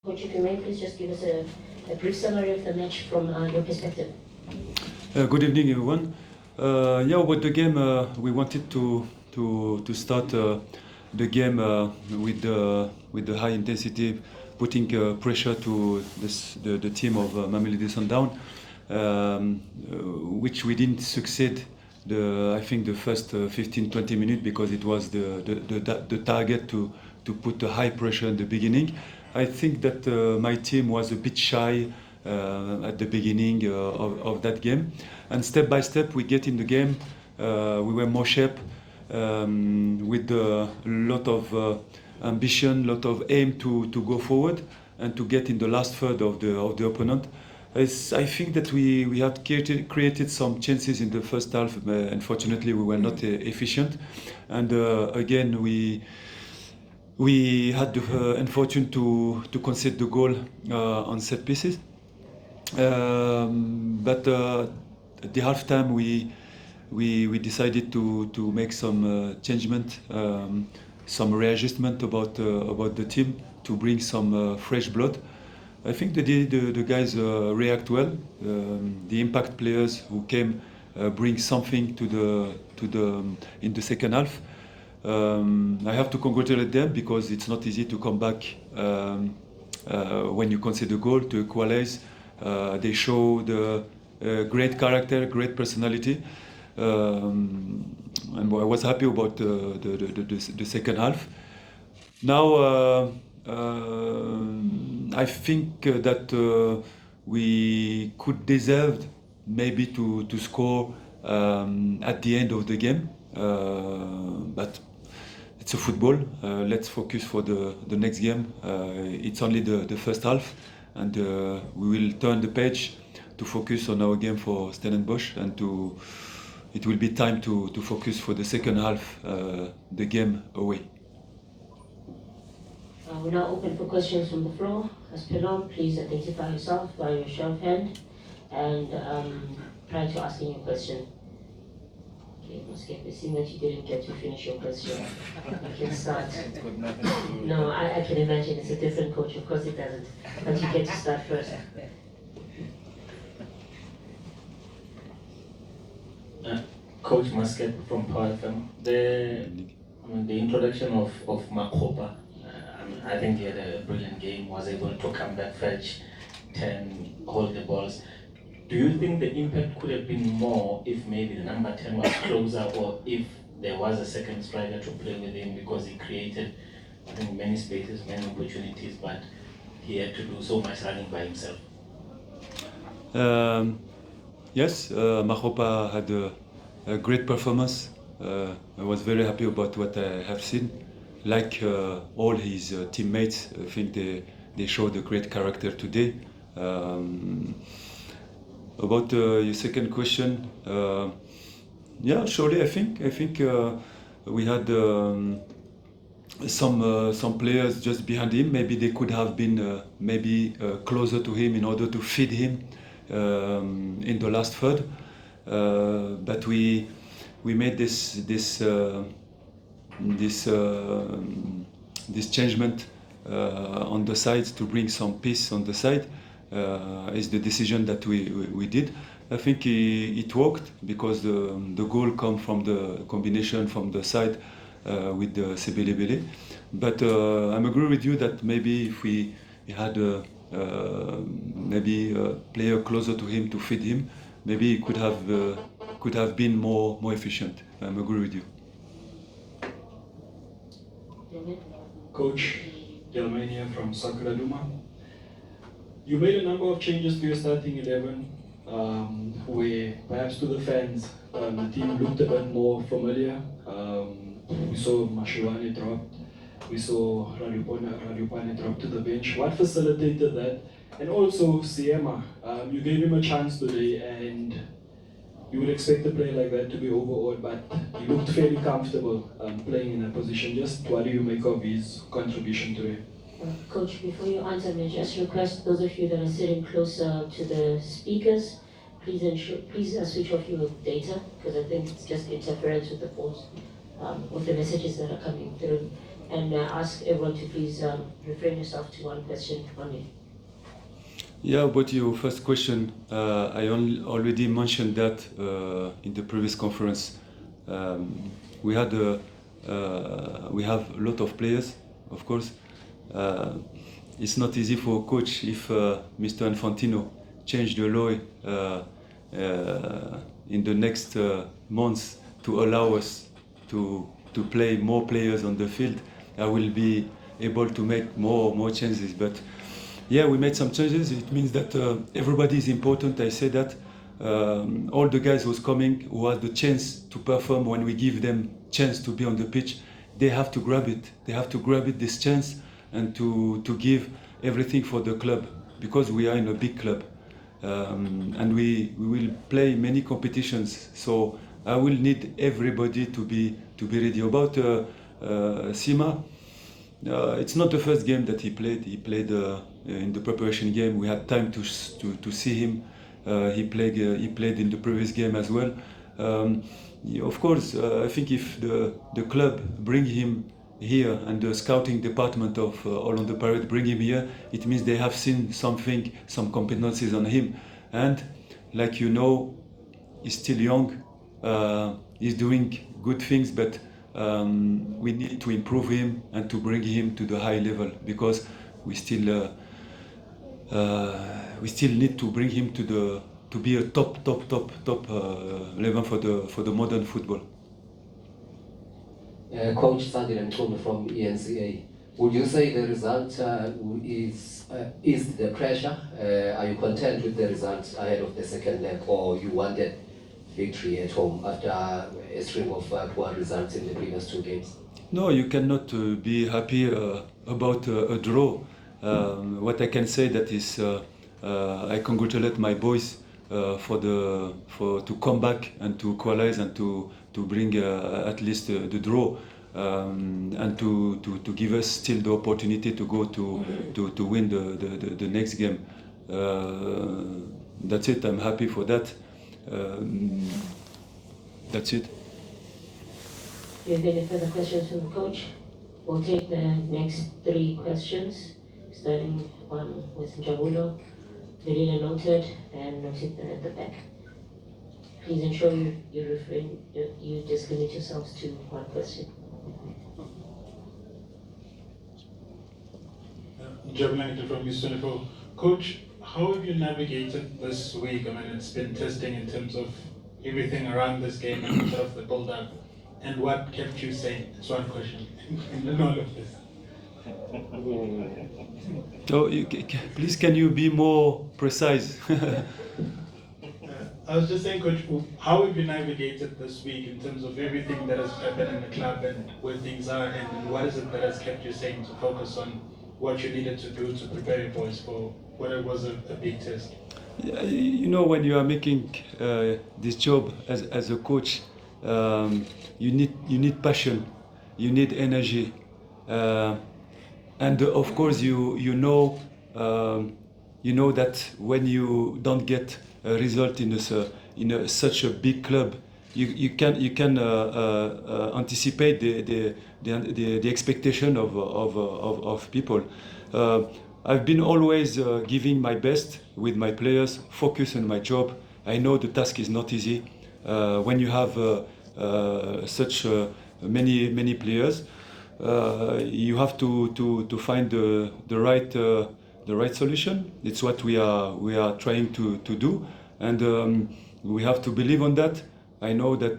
Coach, if you may, please just give us a brief summary of the match from your perspective. Good evening, everyone. Yeah, about the game, we wanted to start the game with the high intensity, putting pressure to the team of Mamelodi Sundowns, which we didn't succeed. I think the first 15-20 minutes, because it was the target to put a high pressure in the beginning. I think that my team was a bit shy at the beginning of that game, and step by step we get in the game. We were more sharp, with a lot of ambition, lot of aim to go forward and to get in the last third of the opponent. I think that we have created some chances in the first half. Unfortunately, we were not efficient, and again we had the unfortunate to concede the goal on set pieces. But at the halftime, we decided to make some changement, some readjustment about the team to bring some fresh blood. I think the guys react well. The impact players who came bring something to the in the second half. I have to congratulate them, because it's not easy to come back when you concede a goal to equalize. They show the great character, great personality, and I was happy about the second half. Now I think that we could deserve maybe to score at the end of the game, but it's a football. Let's focus for the next game. It's only the first half, and we will turn the page to focus on our game for Stellenbosch, and it will be time to focus for the second half, the game away. We're now open for questions from the floor. As per norm, please identify yourself by your show of hand, and prior to asking your question. Okay, Musket, it seems that you didn't get to finish your question. You can start. No, I can imagine it's a different coach. Of course it doesn't. But you get to start first. Coach Musket from Power FM. The introduction of Makopa, I think he had a brilliant game, was able to come back, fetch 10, hold the balls. Do you think the impact could have been more if maybe the number 10 was closer, or if there was a second striker to play with him, because he created, I think, many spaces, many opportunities, but he had to do so much running by himself? Yes, Makopa had a great performance. I was very happy about what I have seen. Like all his teammates, I think they showed a great character today. About your second question, yeah, surely I think we had some players just behind him. Maybe they could have been closer to him in order to feed him in the last third. But we made this changement on the sides to bring some peace on the side. Is the decision that we did. I think it worked, because the goal come from the combination from the side with the Sebelebele. But I'm agree with you that maybe if we had maybe a player closer to him to feed him, maybe it could have been more efficient. I'm agree with you. Coach Delmania from Sakura Duma. You made a number of changes to your starting 11, where perhaps to the fans, the team looked a bit more familiar. We saw Mashuane drop, we saw Radiopane drop to the bench. What facilitated that? And also Siema, you gave him a chance today, and you would expect a player like that to be overawed, but he looked fairly comfortable playing in that position. Just what do you make of his contribution today? Coach, before you answer, may I just request those of you that are sitting closer to the speakers, please switch off your data, because I think it's just interference with the phones, with the messages that are coming through. And ask everyone to please refrain yourself to one question only. Yeah, about your first question, I already mentioned that in the previous conference. We have a lot of players, of course. It's not easy for a coach if Mr. Infantino changed the law in the next months to allow us to play more players on the field. I will be able to make more changes, but yeah, we made some changes. It means that everybody is important. I say that all the guys who's coming, who have the chance to perform when we give them chance to be on the pitch, they have to grab it. They have to grab it, this chance, and to give everything for the club, because we are in a big club. And we will play many competitions. So I will need everybody to be ready. About Sima, it's not the first game that he played. He played in the preparation game. We had time to see him. He played in the previous game as well. Of course, I think if the club bring him here and the scouting department of Orlando Pirates bring him here, it means they have seen something, some competencies on him. And like you know, he's still young. He's doing good things, but we need to improve him and to bring him to the high level, because we still need to bring him to be a top level for the modern football. Coach Sandile Mchunu from ENCA. Would you say the result is the pressure? Are you content with the result ahead of the second leg, or you wanted victory at home after a string of poor results in the previous two games? No, you cannot be happy about a draw. What I can say that is I congratulate my boys to come back and to equalize and to bring at least the draw, and to give us still the opportunity to go to win the next game. That's it. I'm happy for that. That's it. Do you have any further questions from the coach? We'll take the next 3 questions, starting with Jabulo, Melina noted, and Nosita at the back. Please ensure you just limit yourselves to one question. Jabulo from East 24. Coach, how have you navigated this week? I mean, it's been testing in terms of everything around this game and sort of the build-up. And what kept you sane? That's one question in all of this. So, please, can you be more precise? I was just saying, Coach, how have you navigated this week in terms of everything that has happened in the club and where things are, and what is it that has kept you sane to focus on what you needed to do to prepare your boys for what it was a big test? Yeah, you know, when you are making this job as a coach, you need passion, you need energy, and of course you know that when you don't get a result in such a big club, you can anticipate the expectation of people. I've been always giving my best with my players, focus on my job. I know the task is not easy when you have such many players. You have to find the right solution. It's what we are trying to do, and we have to believe on that. I know that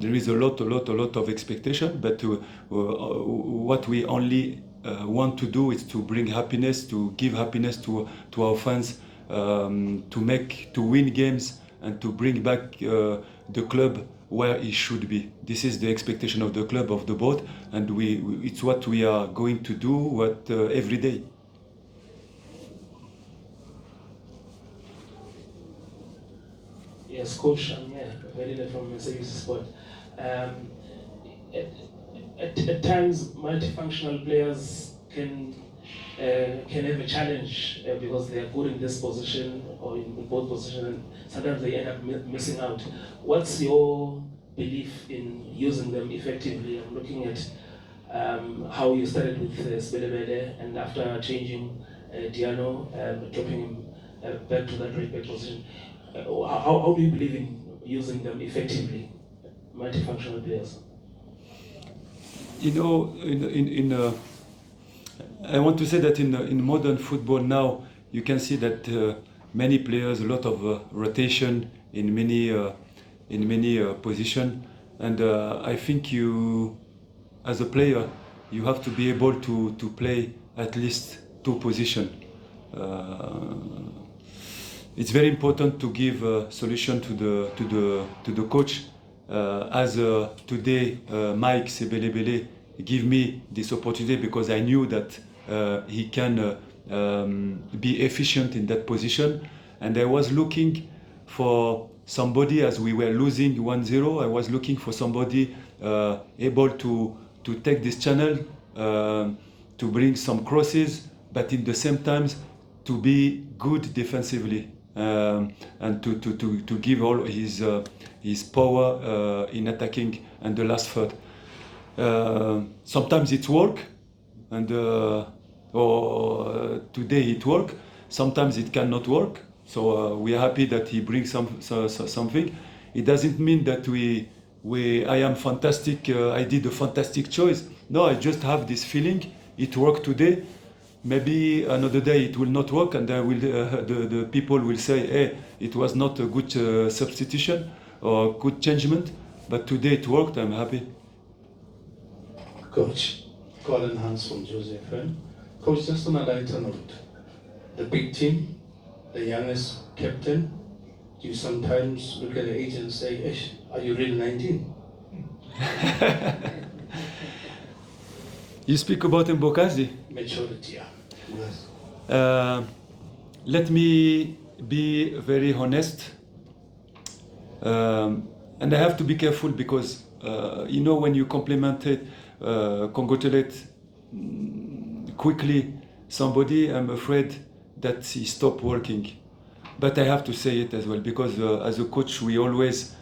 there is a lot of expectation, but what we only want to do is to bring happiness, to give happiness to our fans, to win games and to bring back the club where it should be. This is the expectation of the club, of the board, and it's what we are going to do every day. Yes, Coach, I'm Melina from Mercedes Sport. At times, multifunctional players can have a challenge because they are good in this position or in both positions, and sometimes they end up missing out. What's your belief in using them effectively? I'm looking at how you started with Sibelebele, and after changing Diano, dropping him back to that right back position, how do you believe in using them effectively, multifunctional players? You know, I want to say that in modern football now, you can see that many players, a lot of rotation in many position, and I think you, as a player, you have to be able to play at least two positions. It's very important to give a solution to the coach. As today, Mike Sebelebele give me this opportunity because I knew that he can be efficient in that position, and I was looking for somebody, as we were losing 1-0. I was looking for somebody able to take this channel, to bring some crosses, but in the same time to be good defensively, and to give all his power in attacking and the last third. Sometimes it work, and or today it work. Sometimes it cannot work. So we are happy that he brings something. It doesn't mean that I am fantastic. I did a fantastic choice. No, I just have this feeling. It worked today. Maybe another day it will not work, and the people will say, "Hey, it was not a good substitution or good changement." But today it worked. I'm happy. Coach, Colin Hans from Joseph. Coach, just on a lighter note, the big team, the youngest captain, you sometimes look at the age and say, "Ish, are you really 19? You speak about Mbokazi. Maturity, yeah. Yes. Let me be very honest, and I have to be careful because you know, when you congratulate quickly somebody, I'm afraid that he stopped working. But I have to say it as well because as a coach, we always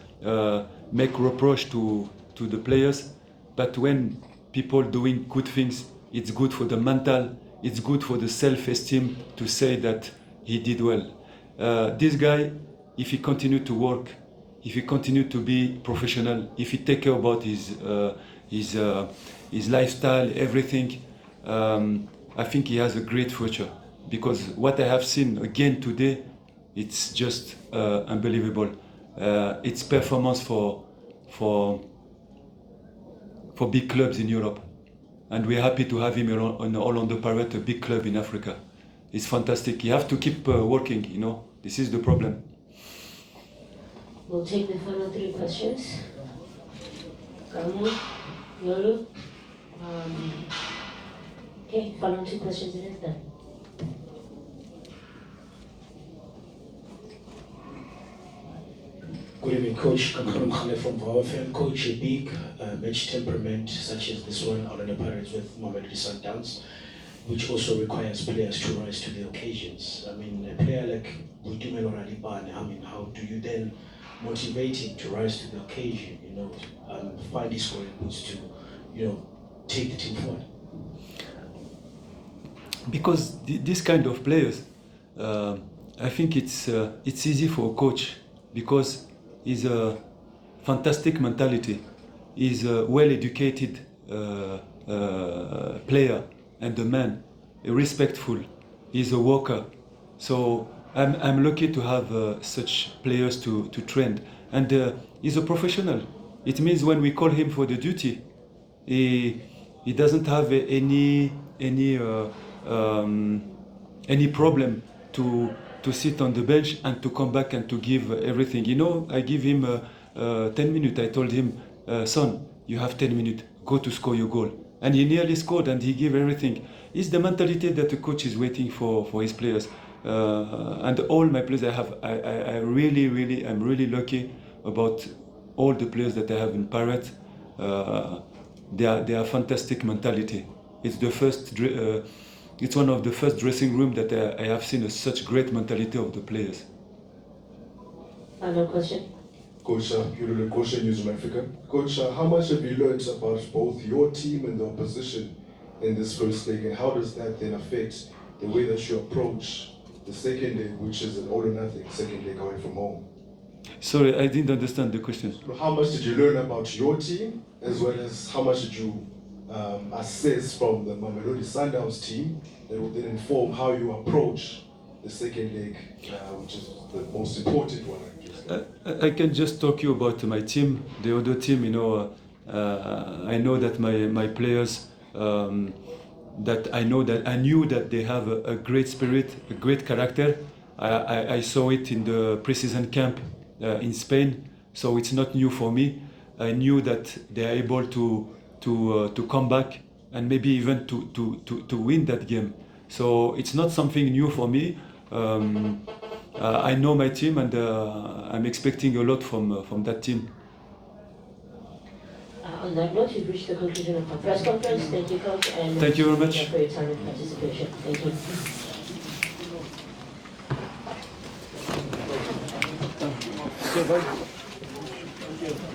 make reproach to the players. But when people doing good things, it's good for the mental, it's good for the self-esteem to say that he did well. This guy, if he continue to work, if he continue to be professional, if he take care about his lifestyle, everything, I think he has a great future. Because what I have seen again today, it's just unbelievable. It's performance for big clubs in Europe, and we're happy to have him on Orlando Pirates, a big club in Africa. It's fantastic. You have to keep working. You know, this is the problem. We'll take the final 3 questions. Kamu, Yolu. Okay, final 2 questions it is then. Good evening, Coach. Kankaro Mkhale from VAWFM. Coach, a big match temperament such as this one, Orlando Pirates with Mamelodi Sundowns, which also requires players to rise to the occasions. I mean, a player like Budimelo Radibane, I mean, how do you then motivate him to rise to the occasion, you know, find his scoring boots to, you know, take the team forward? Because this kind of players, I think it's easy for a coach because he's a fantastic mentality. He's a well-educated player and a man, respectful. He's a worker. So I'm lucky to have such players to train. And he's a professional. It means when we call him for the duty, he doesn't have any problem to sit on the bench and to come back and to give everything. You know, I give him 10 minutes. I told him, son, you have 10 minutes. Go to score your goal. And he nearly scored and he gave everything. It's the mentality that the coach is waiting for his players. And all my players I'm really lucky about all the players that I have in Pirates. They are fantastic mentality. It's one of the first dressing room that I have seen such great mentality of the players. Final question. Coach Yulule Koshe, News Africa. Coach, how much have you learned about both your team and the opposition in this first leg, and how does that then affect the way that you approach the second leg, which is an all or nothing second leg away from home? Sorry, I didn't understand the question. How much did you learn about your team, as well as how much did you assess from the Mamelodi Sundowns team that will then inform how you approach the second leg, which is the most important one? I can just talk you about my team. The other team, I know that my players, that I knew that they have a great spirit, a great character. I saw it in the pre-season camp in Spain, so it's not new for me. I knew that they are able to come back and maybe even to win that game. So it's not something new for me. I know my team, and I'm expecting a lot from that team. On that note, we've reached the conclusion of our press conference. Thank you, Coach, and Thank you very much for your time and participation. Thank you.